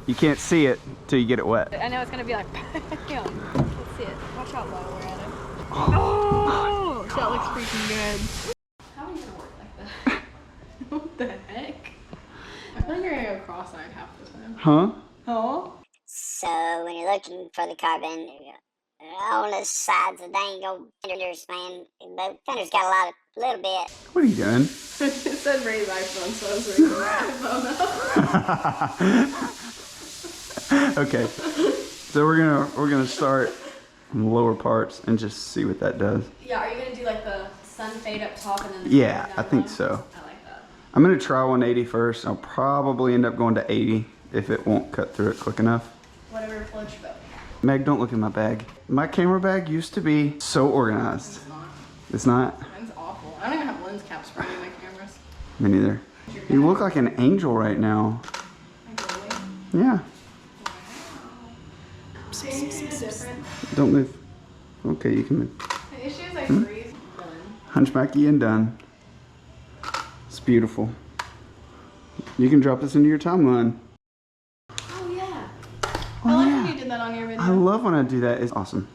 you can't see it till you get it wet. I know it's gonna be like, let's see it. Watch how low we're at it. Oh, that looks freaking good. How are you gonna work like that? What the heck? I feel like you're gonna go cross-eyed half the time. Huh? Oh. So when you're looking for the carbon, on the sides of dang old fenders, man, the fenders got a little bit. What are you doing? It said raise iPhone, so I was raising my iPhone up. Okay, so we're gonna start on the lower parts and just see what that does. Yeah, are you gonna do like the sun fade up top and then the Yeah, down I think low? so. I like that. I'm gonna try 180 first. I'll probably end up going to 80 if it won't cut through it quick enough. Whatever floats your boat. Meg, don't look in my bag. My camera bag used to be so organized. It's not. It's not? Mine's awful. I don't even have lens caps for any of my cameras. Me neither. You look like an angel right now. Yeah. Different. Don't move. Okay, you can move. The issue is I freeze. Done. Hunchbacky and done. It's beautiful. You can drop this into your timeline. Oh yeah. Oh, I like yeah. when you did that on your video. I love when I do that. It's awesome.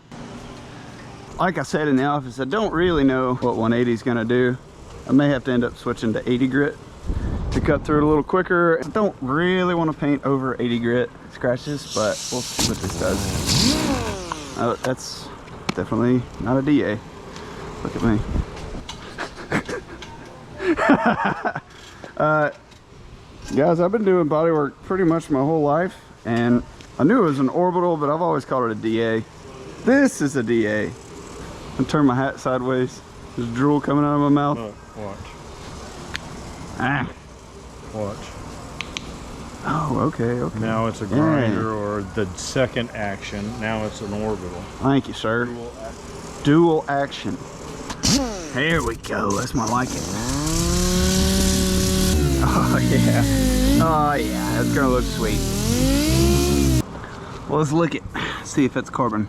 Like I said in the office, I don't really know what 180 is gonna do. I may have to end up switching to 80 grit to cut through it a little quicker. I don't really want to paint over 80 grit scratches, but we'll see what this does. That's definitely not a DA. Look at me. Guys, I've been doing bodywork pretty much my whole life, and I knew it was an orbital, but I've always called it a DA. This is a DA. I turn my hat sideways. There's drool coming out of my mouth. Look, watch. Ah. Watch. Oh, okay, okay. Now it's a grinder or the second action. Now it's an orbital. Thank you, sir. Dual action. Here we go. That's more like it. Oh, yeah. Oh, yeah. That's gonna look sweet. Well, let's lick it. See if it's carbon.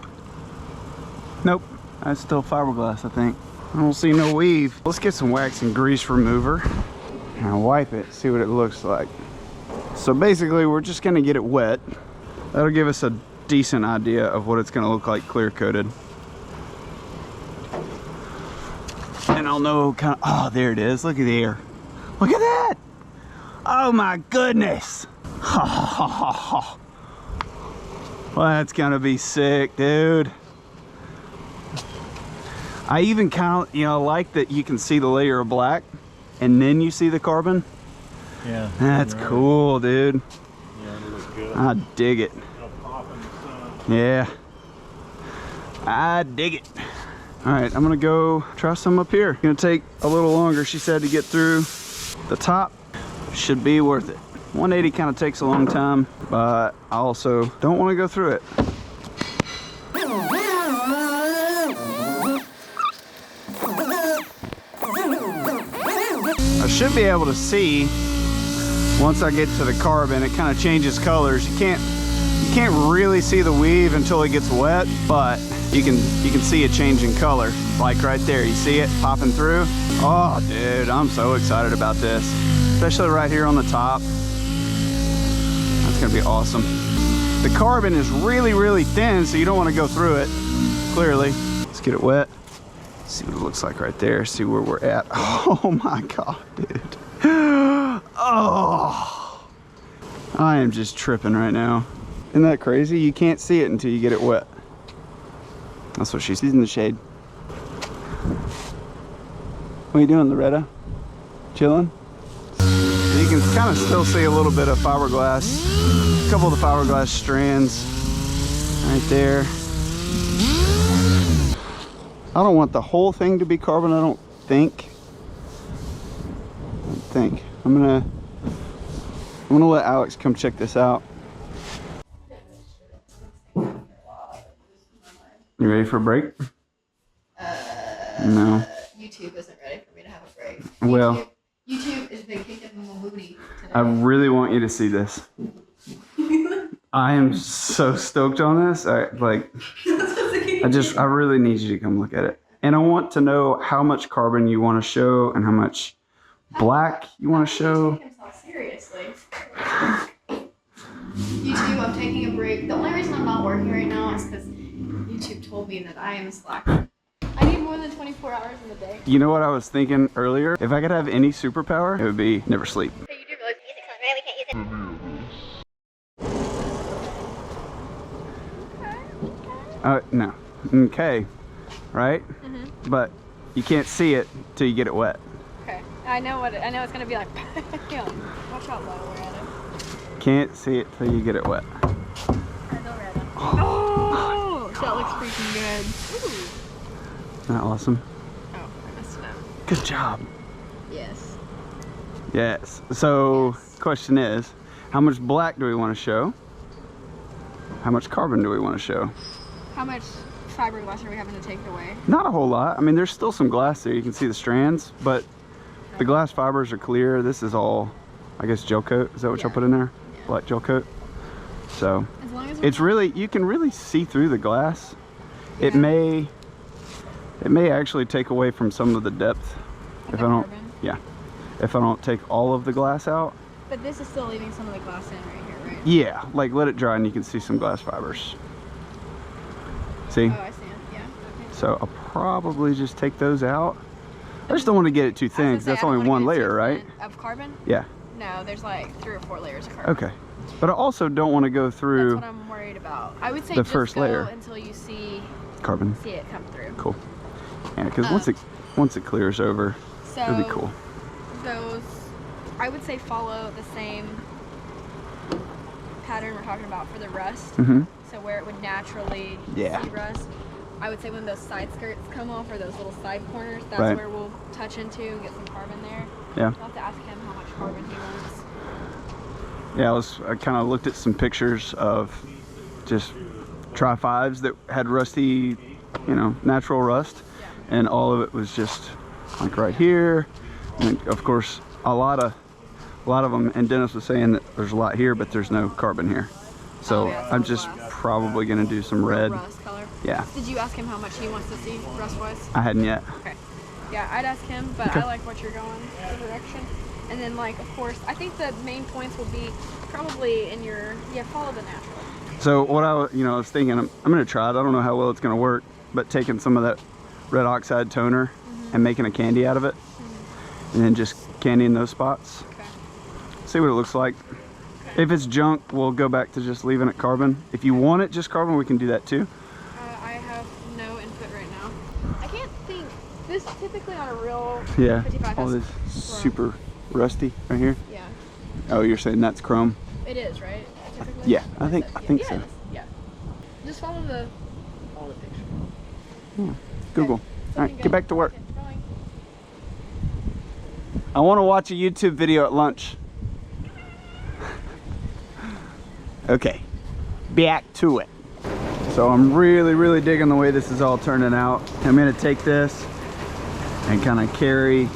Nope. That's still fiberglass, I think. I don't see no weave. Let's get some wax and grease remover and wipe it, see what it looks like. So basically, we're just gonna get it wet. That'll give us a decent idea of what it's gonna look like clear coated. And I'll know kind of, oh, there it is. Look at the air. Look at that. Oh my goodness. Well, that's gonna be sick, dude. I even kind of, like that you can see the layer of black and then you see the carbon. Yeah. That's right. Cool, dude. Yeah, it looks good. I dig it. It'll pop in the sun. Yeah. I dig it. All right, I'm gonna go try some up here. Gonna take a little longer, she said, to get through the top. Should be worth it. 180 kind of takes a long time, but I also don't want to go through it. I should be able to see once I get to the carbon. It kind of changes colors. You can't really see the weave until it gets wet, but you can see it changing color. Like right there, you see it popping through. Oh, dude, I'm so excited about this, especially right here on the top. That's gonna be awesome. The carbon is really, really thin, so you don't want to go through it. Clearly, let's get it wet. See what it looks like right there. See where we're at. Oh my God, dude. Oh, I am just tripping right now. Isn't that crazy? You can't see it until you get it wet. That's what she's in the shade. What are you doing, Loretta? Chilling? You can kind of still see a little bit of fiberglass. A couple of the fiberglass strands right there. I don't want the whole thing to be carbon, I don't think. I'm gonna let Alex come check this out. You ready for a break? No. YouTube isn't ready for me to have a break. Well, YouTube has been kicking my booty today. I really want you to see this. I am so stoked on this. I really need you to come look at it. And I want to know how much carbon you want to show and how much black you want to show. Take himself seriously. YouTube, I'm taking a break. The only reason I'm not working right now is because YouTube told me that I am a slacker. I need more than 24 hours in the day. You know what I was thinking earlier? If I could have any superpower, it would be never sleep. So you do realize music's on, right? We can't use it. No. Okay. Right? But you can't see it till you get it wet. Okay. I know it's gonna be like. Watch out low, we're at it. Can't see it till you get it wet. Oh, that looks freaking good. Ooh. Isn't that awesome? Oh, I messed it up. Good job. Yes. Yes. So, question is, how much black do we want to show? How much carbon do we want to show? How much fiberglass are we having to take away? Not a whole lot. I mean, there's still some glass there. You can see the strands, but the glass fibers are clear. This is all, I guess, gel coat. Is that what y'all put in there? Yeah. Black gel coat. So, As long as it's really, you can really see through the glass. Yeah. It may actually take away from some of the depth if I don't, if I don't take all of the glass out. But this is still leaving some of the glass in right here, right? Yeah, like let it dry and you can see some glass fibers. See? Oh, I see it. Yeah. Okay. So I'll probably just take those out. I just don't want to get it too thin because that's only one layer, right? Of carbon? Yeah. No, there's like 3 or 4 layers of carbon. Okay. But I also don't want to go through That's what I'm worried about. I would say the just first go layer. until you see carbon. it come through. Cool. Yeah, because once it clears over, So it'll be cool. those, I would say follow the same pattern we're talking about for the rust. Mm-hmm. So where it would naturally see rust. I would say when those side skirts come off or those little side corners, that's where we'll touch into and get some carbon there. Yeah. I'll have to ask him how much carbon he wants. Yeah, I kind of looked at some pictures of just tri-5s that had rusty, you know, natural rust, and all of it was just like right here. And of course, a lot of them. And Dennis was saying that there's a lot here, but there's no carbon here. So I'm just probably gonna do some red. Rust color. Yeah. Did you ask him how much he wants to see rust-wise? I hadn't yet. Okay. Yeah, I'd ask him, but I like what you're going, the direction. And then, like, of course, I think the main points will be probably in your, follow the natural. So what I was thinking, I'm gonna try it. I don't know how well it's gonna work, but taking some of that red oxide toner and making a candy out of it, and then just candying those spots. Okay. See what it looks like. Okay. If it's junk, we'll go back to just leaving it carbon. If you want it just carbon, we can do that too. I have no input right now. I can't think. This typically on a real 55 all has this chrome. super rusty right here. Yeah. Oh, you're saying that's chrome? It is, right? Typically? Yeah, I think so. It is. Yeah. Just follow the picture. Yeah. Google. Okay. All right, get back to work. Okay, going. I want to watch a YouTube video at lunch. Okay, back to it. So I'm really digging the way this is all turning out. I'm gonna take this and kind of carry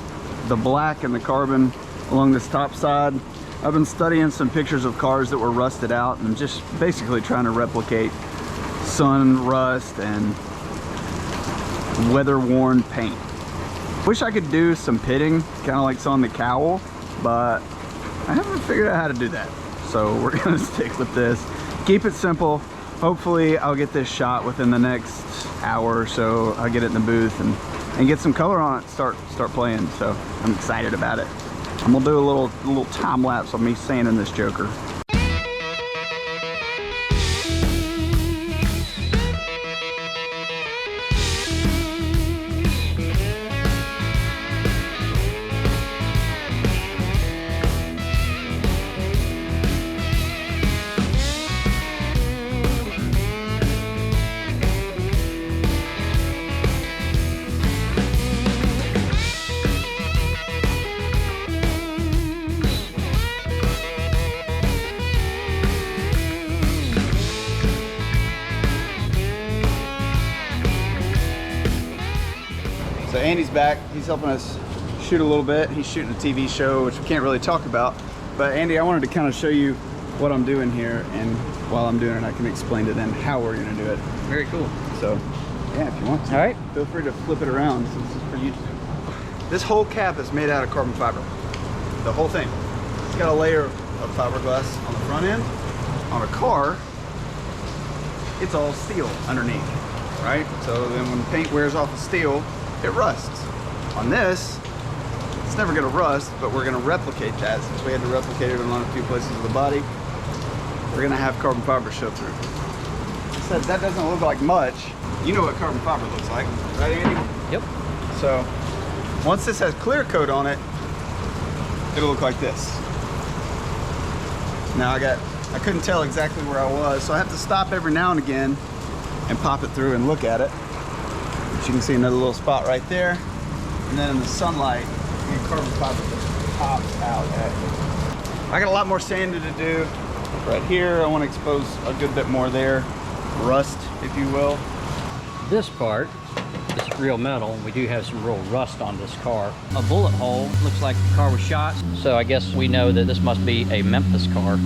the black and the carbon along this top side. I've been studying some pictures of cars that were rusted out and just basically trying to replicate sun rust and weather-worn paint. Wish I could do some pitting, kind of like on the cowl, but I haven't figured out how to do that. So we're gonna stick with this. Keep it simple. Hopefully I'll get this shot within the next hour or so. I'll get it in the booth and get some color on it, start playing. So I'm excited about it. I'm gonna do a little time lapse of me sanding this joker. So Andy's back. He's helping us shoot a little bit. He's shooting a TV show, which we can't really talk about. But Andy, I wanted to kind of show you what I'm doing here, and while I'm doing it, I can explain to them how we're going to do it. Very cool. So, yeah, if you want to. All right. Feel free to flip it around since it's for YouTube. This whole cap is made out of carbon fiber. The whole thing. It's got a layer of fiberglass on the front end, on a car, it's all steel underneath, right? So then when paint wears off the steel, it rusts. On this, it's never gonna rust, but we're gonna replicate that. Since we had to replicate it on a few places of the body, we're gonna have carbon fiber show through. So that doesn't look like much. You know what carbon fiber looks like, right, Andy? Yep. So once this has clear coat on it, it'll look like this. Now I couldn't tell exactly where I was, so I have to stop every now and again and pop it through and look at it. But you can see another little spot right there. And then in the sunlight, the carbon fiber just pops out at you. I got a lot more sanding to do right here. I want to expose a good bit more there. Rust, if you will. This part is real metal. We do have some real rust on this car. A bullet hole looks like the car was shot. So I guess we know that this must be a Memphis car.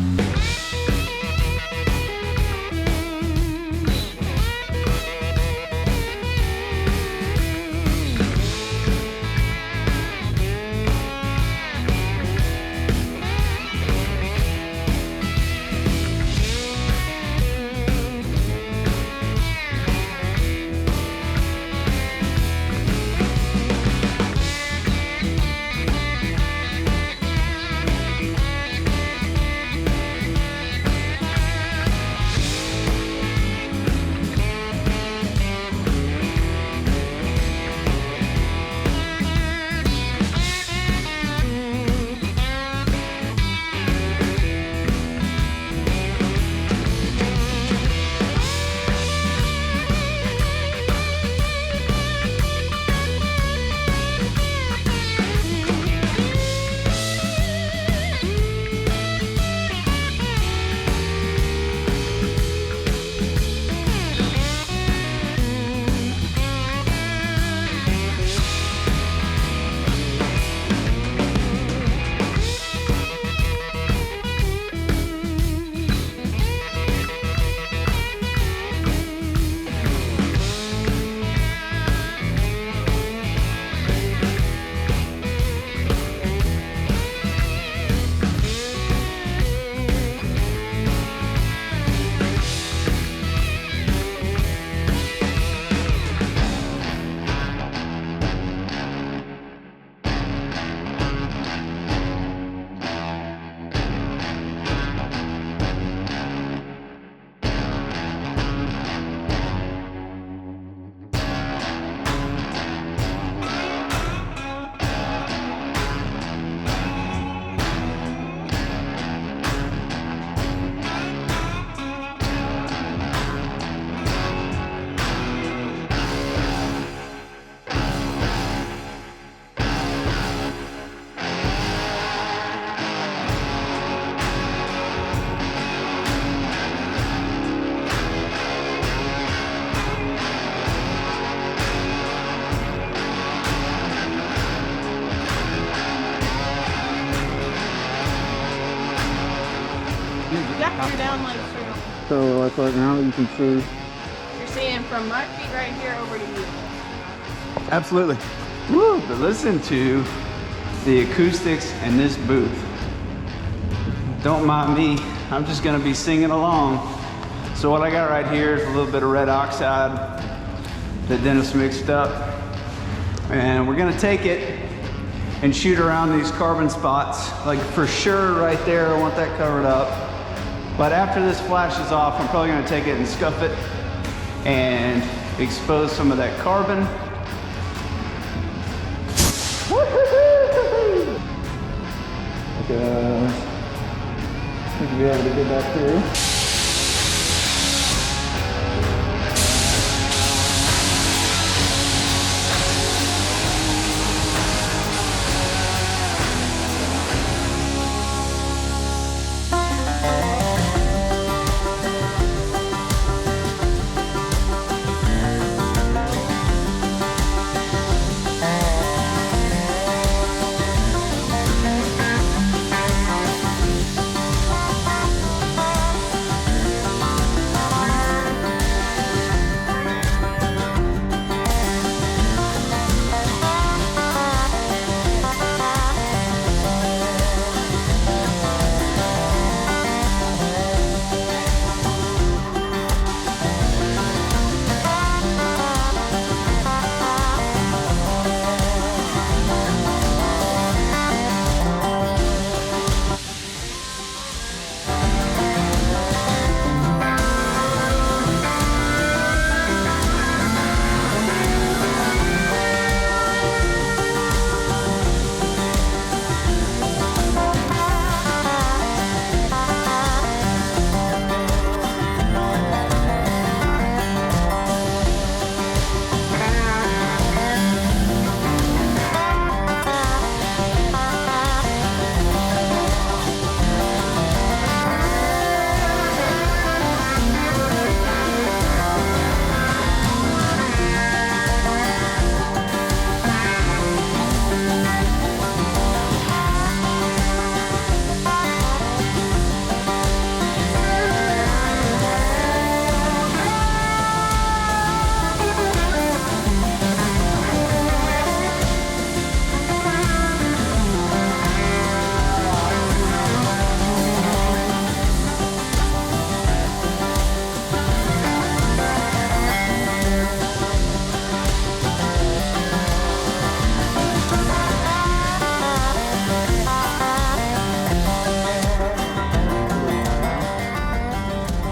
You're down like So like right now you can see. you're seeing from my feet right here over to you. Absolutely. Woo! But listen to the acoustics in this booth. Don't mind me, I'm just gonna be singing along. So what I got right here is a little bit of red oxide that Dennis mixed up. And we're gonna take it and shoot around these carbon spots. Like for sure right there, I want that covered up. But after this flashes off, I'm probably gonna take it and scuff it and expose some of that carbon. Should be able to get that through.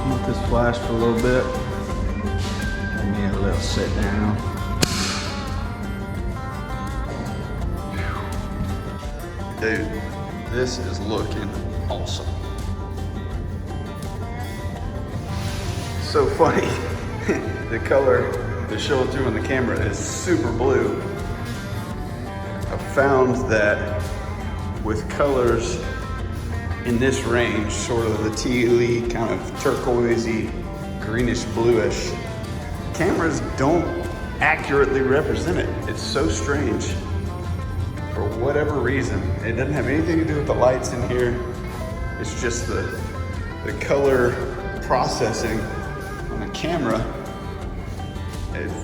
Let this flash for a little bit. Give me a little sit down. Dude, this is looking awesome. So funny. The color that's showing through on the camera is super blue. I found that with colors in this range, sort of the tealy, kind of turquoisey, greenish bluish, cameras don't accurately represent it. It's so strange. For whatever reason, it doesn't have anything to do with the lights in here. It's just the color processing on the camera.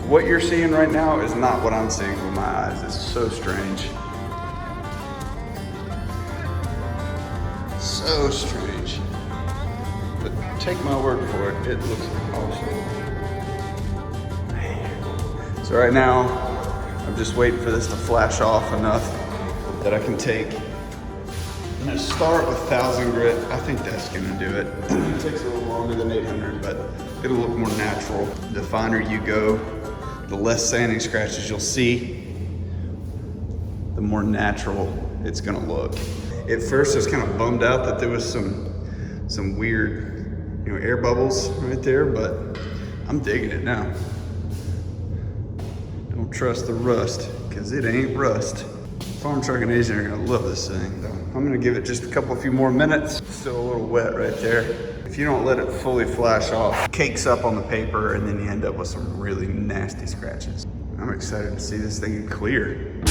What you're seeing right now is not what I'm seeing with my eyes. It's so strange. So strange. But take my word for it, it looks awesome. So right now, I'm just waiting for this to flash off enough that I can take. I'm gonna start with 1000 grit. I think that's gonna do it. It takes a little longer than 800, but it'll look more natural. The finer you go, the less sanding scratches you'll see, the more natural it's gonna look. At first I was kind of bummed out that there was some weird, air bubbles right there, but I'm digging it now. Don't trust the rust, because it ain't rust. Farm truck and Asian are gonna love this thing. So I'm gonna give it just a few more minutes. Still a little wet right there. If you don't let it fully flash off, it cakes up on the paper and then you end up with some really nasty scratches. I'm excited to see this thing clear.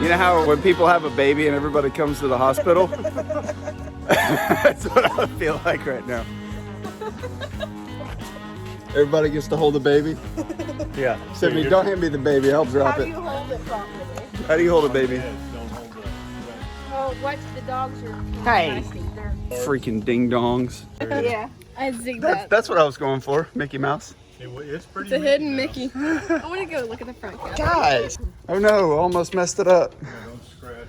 You know how when people have a baby and everybody comes to the hospital? That's what I feel like right now. Everybody gets to hold a baby? Yeah. Sydney, don't hand me the baby, I'll drop it. How do you hold it properly? How do you hold a baby? Oh, watch the dogs are Hey. nasty. They're Freaking ding-dongs. yeah, I zigged that. That's what I was going for, Mickey Mouse. It's pretty. It's a hidden Mickey. I want to go look at the front camera. Guys! Oh no, almost messed it up. Don't scratch.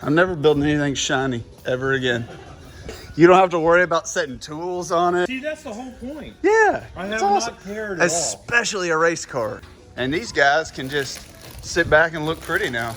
I'm never building anything shiny ever again. You don't have to worry about setting tools on it. See, that's the whole point. Yeah, I it's have awesome. not cared at all. Especially a race car. And these guys can just sit back and look pretty now.